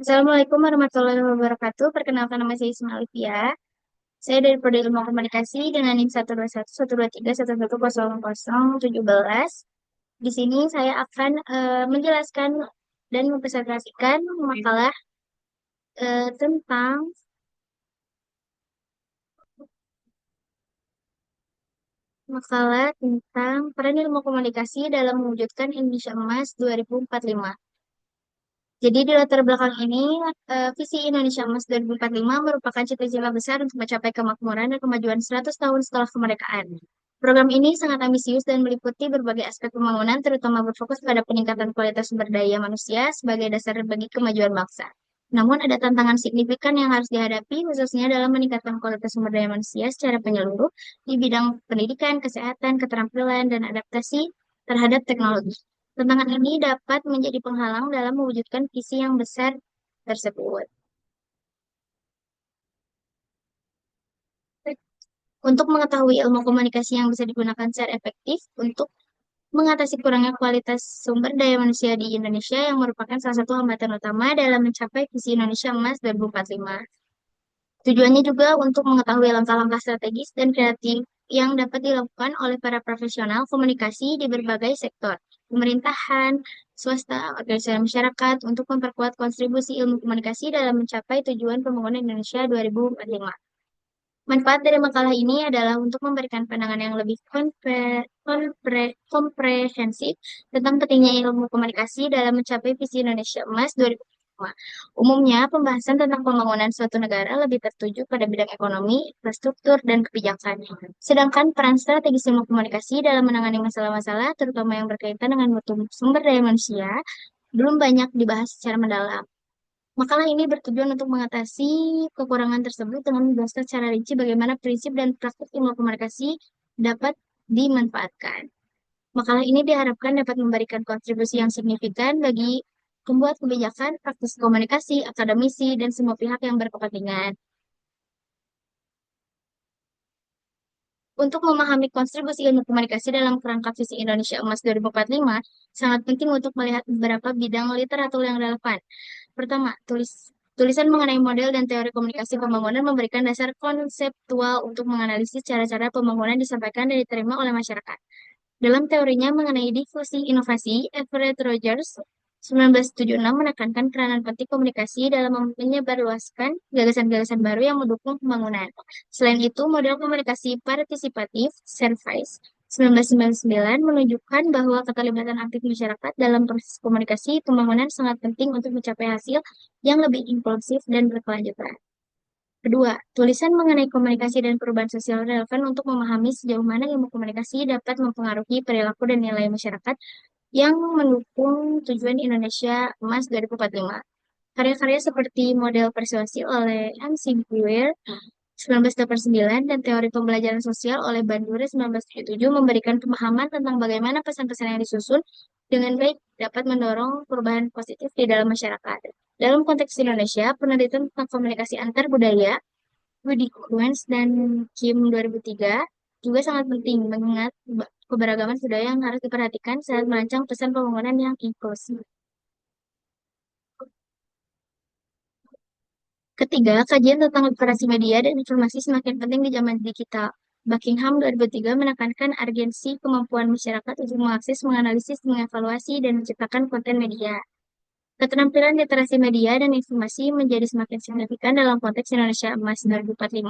Assalamualaikum warahmatullahi wabarakatuh. Perkenalkan nama saya Isma Alifia. Saya dari Prodi Ilmu Komunikasi dengan NIM 121 123 1110017. Di sini saya akan menjelaskan dan mempresentasikan tentang makalah tentang peran ilmu komunikasi dalam mewujudkan Indonesia Emas 2045. Jadi di latar belakang ini, visi Indonesia Emas 2045 merupakan cita-cita besar untuk mencapai kemakmuran dan kemajuan 100 tahun setelah kemerdekaan. Program ini sangat ambisius dan meliputi berbagai aspek pembangunan, terutama berfokus pada peningkatan kualitas sumber daya manusia sebagai dasar bagi kemajuan bangsa. Namun ada tantangan signifikan yang harus dihadapi, khususnya dalam meningkatkan kualitas sumber daya manusia secara menyeluruh di bidang pendidikan, kesehatan, keterampilan, dan adaptasi terhadap teknologi. Tantangan ini dapat menjadi penghalang dalam mewujudkan visi yang besar tersebut. Untuk mengetahui ilmu komunikasi yang bisa digunakan secara efektif untuk mengatasi kurangnya kualitas sumber daya manusia di Indonesia yang merupakan salah satu hambatan utama dalam mencapai visi Indonesia Emas 2045. Tujuannya juga untuk mengetahui langkah-langkah strategis dan kreatif yang dapat dilakukan oleh para profesional komunikasi di berbagai sektor, pemerintahan, swasta, organisasi masyarakat untuk memperkuat kontribusi ilmu komunikasi dalam mencapai tujuan pembangunan Indonesia 2045. Manfaat dari makalah ini adalah untuk memberikan pandangan yang lebih komprehensif tentang pentingnya ilmu komunikasi dalam mencapai visi Indonesia Emas 2045. Umumnya, pembahasan tentang pembangunan suatu negara lebih tertuju pada bidang ekonomi, infrastruktur, dan kebijakan. Sedangkan peran strategis ilmu komunikasi dalam menangani masalah-masalah, terutama yang berkaitan dengan mutu sumber daya manusia, belum banyak dibahas secara mendalam. Makalah ini bertujuan untuk mengatasi kekurangan tersebut dengan menjelaskan secara rinci bagaimana prinsip dan praktik ilmu komunikasi dapat dimanfaatkan. Makalah ini diharapkan dapat memberikan kontribusi yang signifikan bagi pembuat kebijakan, praktisi komunikasi, akademisi, dan semua pihak yang berkepentingan. Untuk memahami kontribusi ilmu komunikasi dalam kerangka visi Indonesia Emas 2045, sangat penting untuk melihat beberapa bidang literatur yang relevan. Pertama, tulisan mengenai model dan teori komunikasi pembangunan memberikan dasar konseptual untuk menganalisis cara-cara pembangunan disampaikan dan diterima oleh masyarakat. Dalam teorinya mengenai difusi inovasi, Everett Rogers 1976 menekankan peranan penting komunikasi dalam menyebarluaskan gagasan-gagasan baru yang mendukung pembangunan. Selain itu, model komunikasi partisipatif, Service, 1999 menunjukkan bahwa keterlibatan aktif masyarakat dalam proses komunikasi pembangunan sangat penting untuk mencapai hasil yang lebih inklusif dan berkelanjutan. Kedua, tulisan mengenai komunikasi dan perubahan sosial relevan untuk memahami sejauh mana ilmu komunikasi dapat mempengaruhi perilaku dan nilai masyarakat yang mendukung tujuan Indonesia Emas 2045. Karya-karya seperti model persuasi oleh M.C. Guer 1989 dan teori pembelajaran sosial oleh Bandura 1977 memberikan pemahaman tentang bagaimana pesan-pesan yang disusun dengan baik dapat mendorong perubahan positif di dalam masyarakat. Dalam konteks Indonesia, penelitian tentang komunikasi antar budaya, Woody Kuhns dan Kim 2003 juga sangat penting mengingat keberagaman budaya yang harus diperhatikan saat merancang pesan pembangunan yang inklusif. Ketiga, kajian tentang literasi media dan informasi semakin penting di zaman digital. Buckingham 2003 menekankan urgensi kemampuan masyarakat untuk mengakses, menganalisis, mengevaluasi, dan menciptakan konten media. Keterampilan literasi media dan informasi menjadi semakin signifikan dalam konteks Indonesia Emas 2045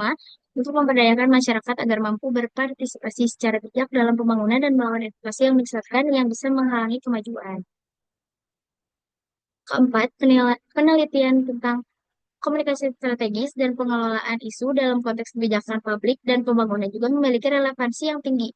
untuk memberdayakan masyarakat agar mampu berpartisipasi secara bijak dalam pembangunan dan melawan inovasi yang menyesatkan yang bisa menghalangi kemajuan. Keempat, penelitian tentang komunikasi strategis dan pengelolaan isu dalam konteks kebijakan publik dan pembangunan juga memiliki relevansi yang tinggi.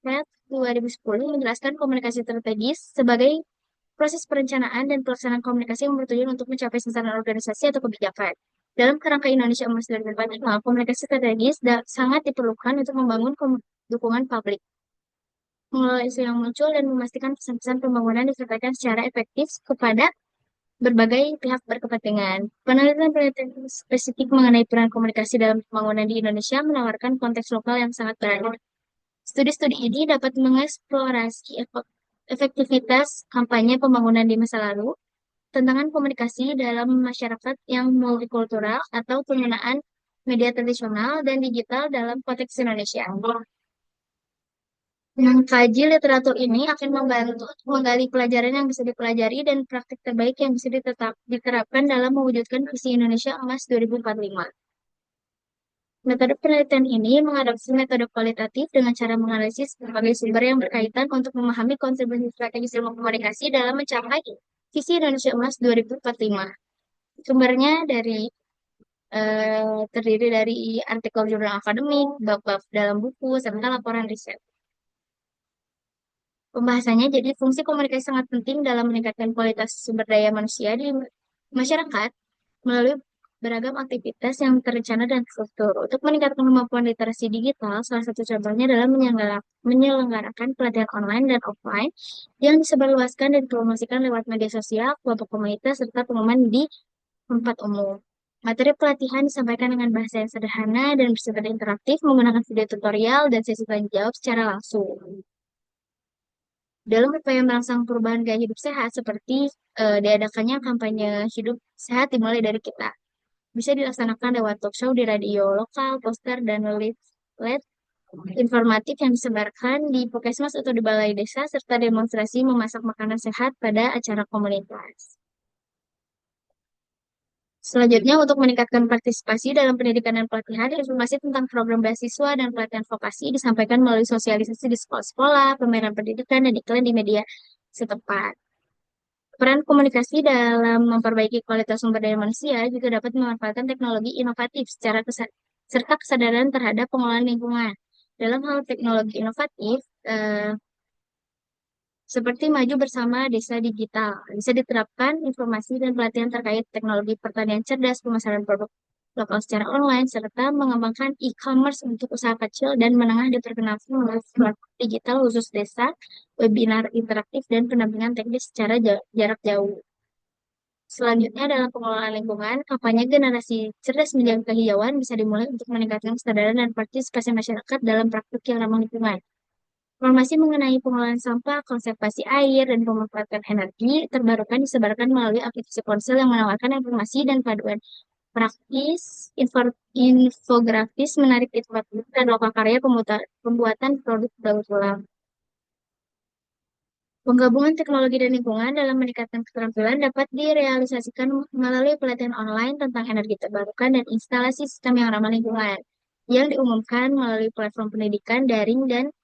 Red 2010 menjelaskan komunikasi strategis sebagai proses perencanaan dan pelaksanaan komunikasi yang bertujuan untuk mencapai sasaran organisasi atau kebijakan. Dalam kerangka Indonesia Emas 2045, komunikasi strategis sangat diperlukan untuk membangun dukungan publik, mengelola isu yang muncul, dan memastikan pesan-pesan pembangunan disampaikan secara efektif kepada berbagai pihak berkepentingan. Penelitian-penelitian spesifik mengenai peran komunikasi dalam pembangunan di Indonesia menawarkan konteks lokal yang sangat beragam. Studi-studi ini dapat mengeksplorasi efektivitas kampanye pembangunan di masa lalu, tantangan komunikasi dalam masyarakat yang multikultural atau penggunaan media tradisional dan digital dalam konteks Indonesia. Mengkaji literatur ini akan membantu untuk menggali pelajaran yang bisa dipelajari dan praktik terbaik yang bisa diterapkan dalam mewujudkan visi Indonesia Emas 2045. Metode penelitian ini mengadopsi metode kualitatif dengan cara menganalisis berbagai sumber yang berkaitan untuk memahami kontribusi strategis ilmu komunikasi dalam mencapai visi Indonesia Emas 2045. Sumbernya terdiri dari artikel jurnal akademik, bab-bab dalam buku, serta laporan riset. Pembahasannya jadi fungsi komunikasi sangat penting dalam meningkatkan kualitas sumber daya manusia di masyarakat melalui beragam aktivitas yang terencana dan terstruktur. Untuk meningkatkan kemampuan literasi digital, salah satu contohnya adalah menyelenggarakan pelatihan online dan offline yang disebarluaskan dan dipromosikan lewat media sosial, kelompok komunitas, serta pengumuman di tempat umum. Materi pelatihan disampaikan dengan bahasa yang sederhana dan bersifat interaktif menggunakan video tutorial dan sesi tanya jawab secara langsung. Dalam upaya merangsang perubahan gaya hidup sehat seperti diadakannya kampanye hidup sehat dimulai dari kita. Bisa dilaksanakan lewat talk show di radio lokal, poster, dan leaflet informatif yang disebarkan di puskesmas atau di balai desa, serta demonstrasi memasak makanan sehat pada acara komunitas. Selanjutnya, untuk meningkatkan partisipasi dalam pendidikan dan pelatihan, informasi tentang program beasiswa dan pelatihan vokasi disampaikan melalui sosialisasi di sekolah-sekolah, pameran pendidikan, dan iklan di media setempat. Peran komunikasi dalam memperbaiki kualitas sumber daya manusia juga dapat memanfaatkan teknologi inovatif serta kesadaran terhadap pengelolaan lingkungan. Dalam hal teknologi inovatif, seperti maju bersama desa digital, bisa diterapkan informasi dan pelatihan terkait teknologi pertanian cerdas, pemasaran produk lokal secara online, serta mengembangkan e-commerce untuk usaha kecil dan menengah diperkenalkan melalui platform digital khusus desa, webinar interaktif, dan pendampingan teknis secara jarak jauh. Selanjutnya, dalam pengelolaan lingkungan, kampanye generasi cerdas menjaga kehijauan bisa dimulai untuk meningkatkan kesadaran dan partisipasi masyarakat dalam praktik yang ramah lingkungan. Informasi mengenai pengelolaan sampah, konservasi air, dan pemanfaatan energi terbarukan disebarkan melalui aplikasi ponsel yang menawarkan informasi dan panduan praktis, infografis menarik di tempat duduk, dan lokal karya pembuatan produk daur ulang. Penggabungan teknologi dan lingkungan dalam meningkatkan keterampilan dapat direalisasikan melalui pelatihan online tentang energi terbarukan dan instalasi sistem yang ramah lingkungan yang diumumkan melalui platform pendidikan daring dan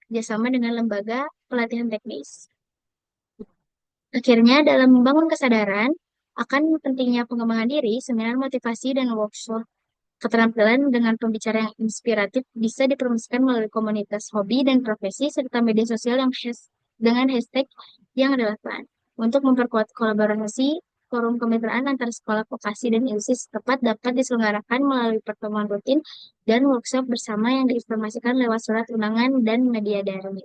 kerjasama dengan lembaga pelatihan teknis. Akhirnya, dalam membangun kesadaran akan pentingnya pengembangan diri, seminar motivasi dan workshop keterampilan dengan pembicara yang inspiratif bisa dipromosikan melalui komunitas hobi dan profesi serta media sosial dengan hashtag yang relevan. Untuk memperkuat kolaborasi, forum kemitraan antara sekolah vokasi dan ilsi setempat dapat diselenggarakan melalui pertemuan rutin dan workshop bersama yang diinformasikan lewat surat undangan dan media daring.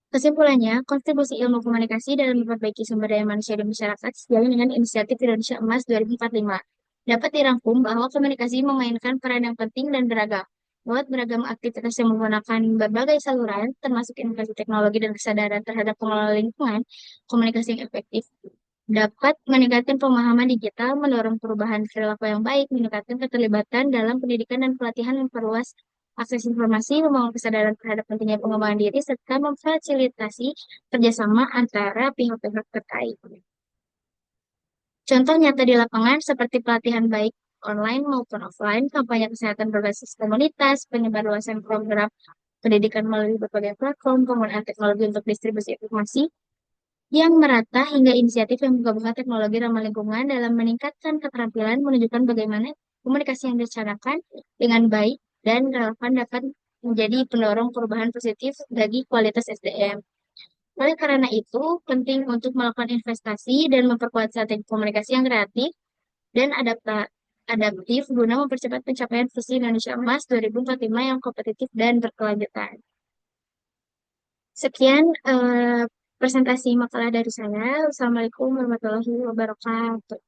Kesimpulannya, kontribusi ilmu komunikasi dalam memperbaiki sumber daya manusia di masyarakat sejalan dengan inisiatif Indonesia Emas 2045. Dapat dirangkum bahwa komunikasi memainkan peran yang penting dan beragam. Lewat beragam aktivitas yang menggunakan berbagai saluran, termasuk inovasi teknologi dan kesadaran terhadap pengelolaan lingkungan, komunikasi yang efektif dapat meningkatkan pemahaman digital, mendorong perubahan perilaku yang baik, meningkatkan keterlibatan dalam pendidikan dan pelatihan, memperluas akses informasi, membangun kesadaran terhadap pentingnya pengembangan diri, serta memfasilitasi kerjasama antara pihak-pihak terkait. Contoh nyata di lapangan seperti pelatihan baik online maupun offline, kampanye kesehatan berbasis komunitas, penyebarluasan program pendidikan melalui berbagai platform, penggunaan teknologi untuk distribusi informasi yang merata hingga inisiatif yang menggabungkan teknologi ramah lingkungan dalam meningkatkan keterampilan menunjukkan bagaimana komunikasi yang direncanakan dengan baik dan relevan dapat menjadi pendorong perubahan positif bagi kualitas SDM. Oleh karena itu, penting untuk melakukan investasi dan memperkuat strategi komunikasi yang kreatif dan adaptif guna mempercepat pencapaian visi Indonesia Emas 2045 yang kompetitif dan berkelanjutan. Sekian presentasi makalah dari saya. Wassalamualaikum warahmatullahi wabarakatuh.